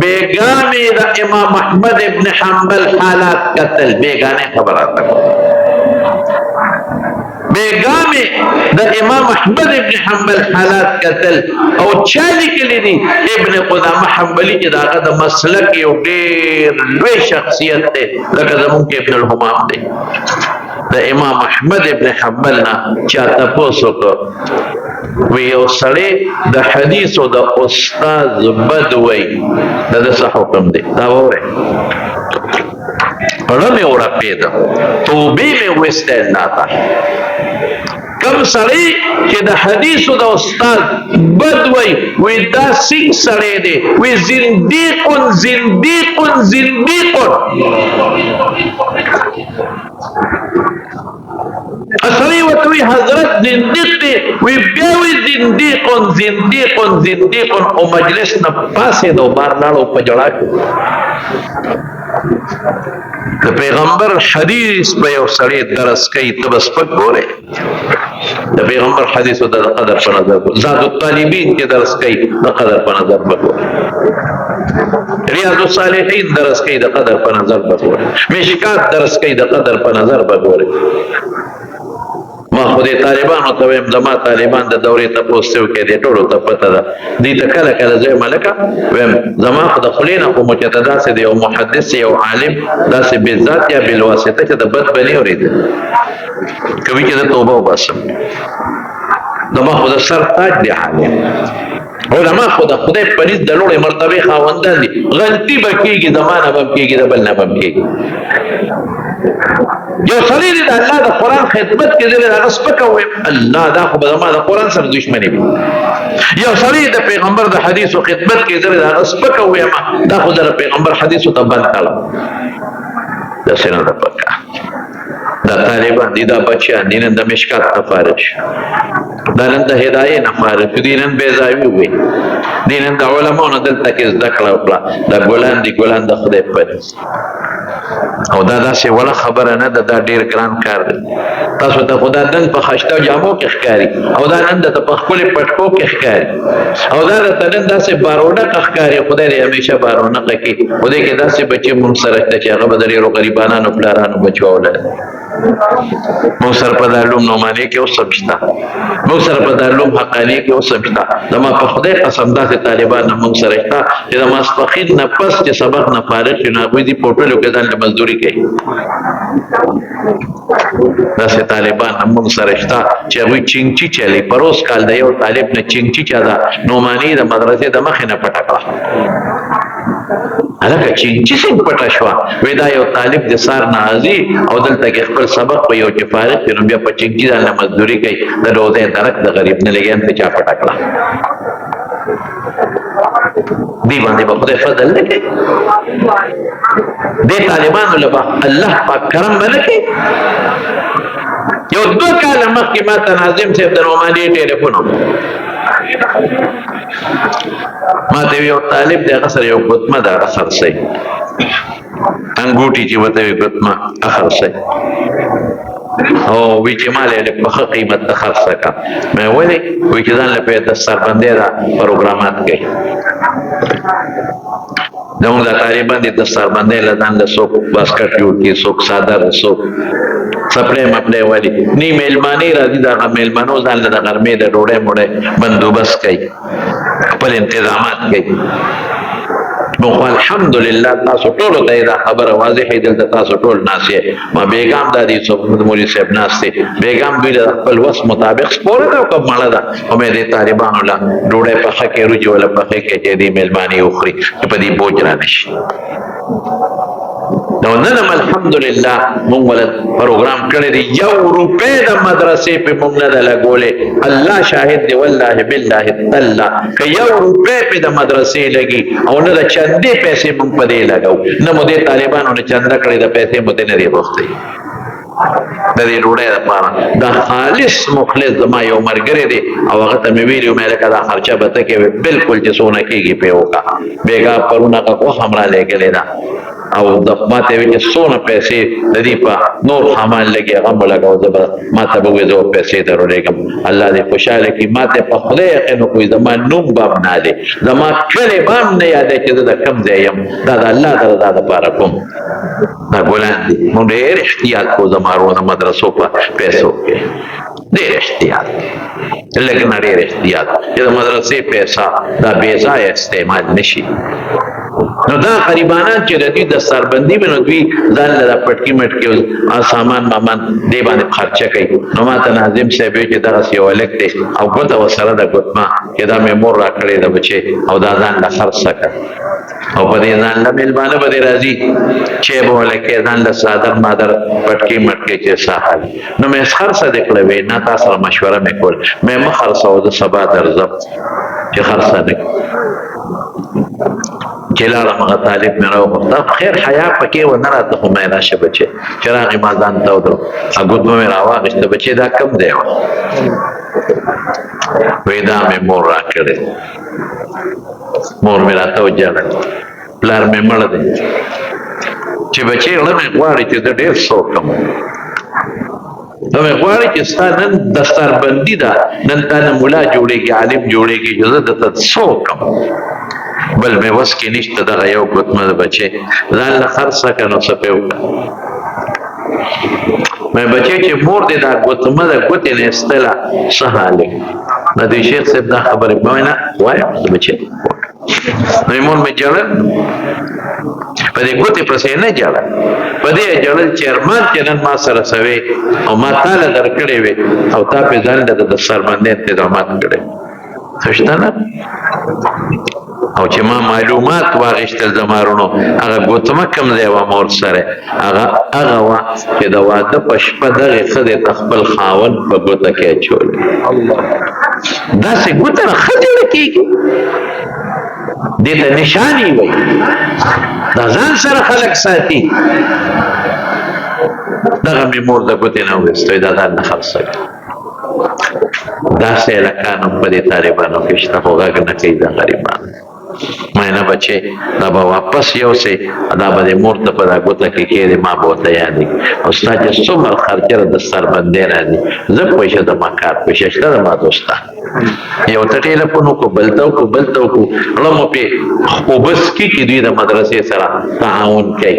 بیگانے دا امام احمد ابن حنبل حالات قتل بیگانے خبرات کو بیگانے دا امام احمد ابن حنبل حالات قتل او چالی کلی دی ابن قدامہ حنبلی کی داغا دا مسلک یو دیر لوی شخصیت دے لکہ دا ممکن ابن الحمام دے دا امام احمد ابن حنبل نا چاہتا پوسو کو وی یو سڑے دا حدیث و دا استاذ بد وی دا دا سا حکم دے دا بورے رمی اورا پیدا توبی میں ویستے ناتا کم سڑے کہ دا حدیث و دا استاذ بد وی دا سنگ سڑے دے وی زندیقن زندیقن زندیقن اصلی وتوی حضرت زندیق دے وی بیوی زندیقن زندیقن زندیقن او مجلس نا پاسے دو بار لارو پجڑا کو دا پیغمبر حدیث پہ یو سڑی درس کئی تبس پک گورے دا پیغمبر حدیث دا قدر پا نظر کو زاد الطالبین کے درس کئی دا قدر پا نظر بکو ریاض الصالحین درس کئی دا قدر پا نظر بکو مشکات درس کئی دا قدر پا نظر بکو ما خودی طالبان و تویم زما طالبان دا دوری تا پوستیو که دی طولو تا پتا دا دی تا کل کل زوی ملکا ویم زما خود خلینا خو مچتا دا سی دی او محدث یا عالم دا سی بالذات یا بالواسطه که دا بد بنی ہو رہی دی کبھی که دا توبه و باسم زما خود سر تاج دی عالم علماء خدای پنځ د لوړې مرتبه خاوندان دي غلطي بکیږي زمانہ بم کیږي د بل نه بم کیږي یو سړی د الله د قران خدمت کې دې راغس پکوي الله دا خو به زمانہ د قران سره دښمني وي یو سړی د پیغمبر د حدیث او خدمت کې دې راغس پکوي ما دا خو د پیغمبر حدیث او تبن کړه دا څنګه ده پکا دا طالبان دي دا بچیان دي نن د مشکات تفارج دا نن د هدايه نه فارغ دي نن بیزاوی وي دي نن د علماء نه دلته کې ذکر وکړه دا ګولان دي ګولان د خدای په او دا داسې ولا خبره نه ده دا ډیر ګران کار دی تاسو ته خدا دن په خشته جامو کې ښکاری او دا نن د په خپل پټکو کې ښکاری او دا د نن داسې بارونه ښکاری خدای دې همیشه بارونه کوي خدای کې داسې بچي مون سره چې هغه بدري غریبانو پلارانو بچو ولر مو سر په دارلوم نومانی کې اوس سمجھتا مو سر په دارلوم حقانی کې اوس سمجھتا دما په خدای قسم داسې طالبان مو سره تا چې د ماسپخین نه پس چې سبق نه فارغ شنه کوئی دی پورټل کې ځان له مزدوري کوي داسې طالبان مو سره تا چې وی چینچی چلی پروس کال د یو طالب نه چینچی چا دا نومانی د مدرسې د مخ نه پټکړه هغه چینچی څنګه پټه شو وې دا یو طالب د سار نازي او دلته کې خپل سبق په یو چې فارغ شنو بیا په چینچی ځان له مزدوري کوي د روزه درک د غریب نه لګین ته چا پټکړه دی باندې په خدای فضل نه کوي دې طالبانو له الله پاک کرم باندې کوي یو 2 کال مخکې ما ته ناظم صاحب د نومانی ټلیفون ما ته یو طالب د غسر یو ګوتمه دا غسر سي انګوټي چې وته ګوتمه اخر سي او وی چې مالې له په قیمت د خرڅه کا مې ولې وی چې ځان له په دستار باندې دا پروګرامات کوي دغه د طالبان د دستار باندې له ځان له سوق باسکټ جوړ کی سوق صادر سوق سپلې مپلې والی نی میلمانی راځي دا میلمانو ځان له غرمې د ډوړې موړې بندوبست کوي خپل انتظامات کوي نو الحمدلله تاسو ټول ته دا خبره واضحه دلته تاسو ټول ناسي ما بیگم د دې څو مولوی صاحب ناسي بیگم به خپل وس مطابق سپور دا کوم مړه دا امید طالبانو لا ډوړې په خکه رجو ولا په خکه چې دې ملمانی اخري په دې بوج را نشي نو نن الحمدلله مونږ ول پروګرام کړی دی 1 روپے د مدرسې په مونږ نه لګولې الله شاهد دی والله بالله تعالی که 1 روپے په د مدرسې لګي او نه د چندې پیسې مونږ په دې لګاو نه مو دې طالبانو نه چند کړی د پیسې مو دې نه دی وختي د دې روړې لپاره دا خالص مخلص زما یو مرګره دی او هغه ته مې ویلو مې لکه دا خرچه به ته کې بالکل چې سونه کېږي په وکا بیګا پرونه کا کو همرا لګلې دا او ما ته وی چې څونه پیسې د دې په نور سامان لګي هغه مو لګاو زه ما ته به وایي زه پیسې درولېږم الله دې خوشحاله کړي ما ته په خدای یقین وکړي زما نوم به هم نه دی زما کلی به هم نه یادوي چې زه د کوم ځای یم دا د الله د رضا دپاره کوم دا ګلان دي مونږ ډېر احتیاط کوو زما ورونه مدرسو په پیسو کې ډېر احتیاط لږ نه ډېر احتیاط چې د مدرسې پیسه دا بې ځایه استعمال نه شي نو دا غریبانان چې د دوی دستاربندي وي نو دوی ځان له دا پټکي مټکي سامان مامان دې باندې خرچه کوي نو ما ته ناظم صاحب وایي چې دغسې یو هلک دی او ګوته ورسره ده ګوتمه چې دا مې مور را کړې ده بچې او دا ځان له خرڅه کړه او په دې ځان له مېلمانه به دې راځي چې به ولکې ځان له صادر مادر پټکي مټکي چې ساحل نو مې خرڅه دې کړه وې نه تا سره مشوره مې کول مې مه خرڅوه زه سبا درځم چې خرڅه نه جلال مغه طالب مې راوغوښته خیر حیا پکې ونه راته خو مې راشه بچې چې راغی ما ځان ته ودرو ګوتمه مې راواخېسته بچې دا کم دی وایي دا مې مور راکړې مور مې راته وجړل پلار مې مړ دی چې بچې زړه مې غواړي چې زه ډېر څوک یم زه مې غواړي چې ستا نن دستاربندي ده نن تا نه ملا جوړېږي عالم جوړېږي چې زه درته څوک یم بل مې وس کې نشته دغه یو ګوتمه د بچې ځان له خرڅه که نو څه پې وکړه مې بچې چې مور دې دا ګوتمه د ګوتې نه ایستله څه حال دی نو دوی شیخ صاحب دا خبرې مې وایي نه وایم د بچې نو مور مې ژړل په دې ګوتې پسې نه ژړل په دې ژړل چې ارمان چې نن ما سره سوې او ما تاله درکړې وې او تا پې ځان له د دستاربندۍ انتظامات کړی څه شته نه او چې ما معلومات واغېستل زمارونو هغه ګوتمه کوم ځای وه مور سره هغه وه چې د واده په شپه دغې ښځې ته خپل خاوند په ګوته کې اچولی داسې ګوته نه ښه جوړه کېږي دې ته نشانې وایي دا ځان سره خلک ساتي دغه مې مور د ګوتې نه وویست دا ځان نه خرڅوي داسې هلکان هم په دې طالبانو کې شته خو غږ نه کوي دا غریبان مې نه بچې دا به واپس یوسې دا به دې مور ته په دا ګوته کې کښېږدې ما به ورته یادوي او ستا چې څومره خرچه د دستاربندۍ راځي زه پوه شه زما کار پوه شه شته زما دوستان یو ته ټېلیفون وکړو بل ته وکړو بل ته وکړو زړه مو پې اوبه څکي چې دوی د مدرسې سره تعاون کوي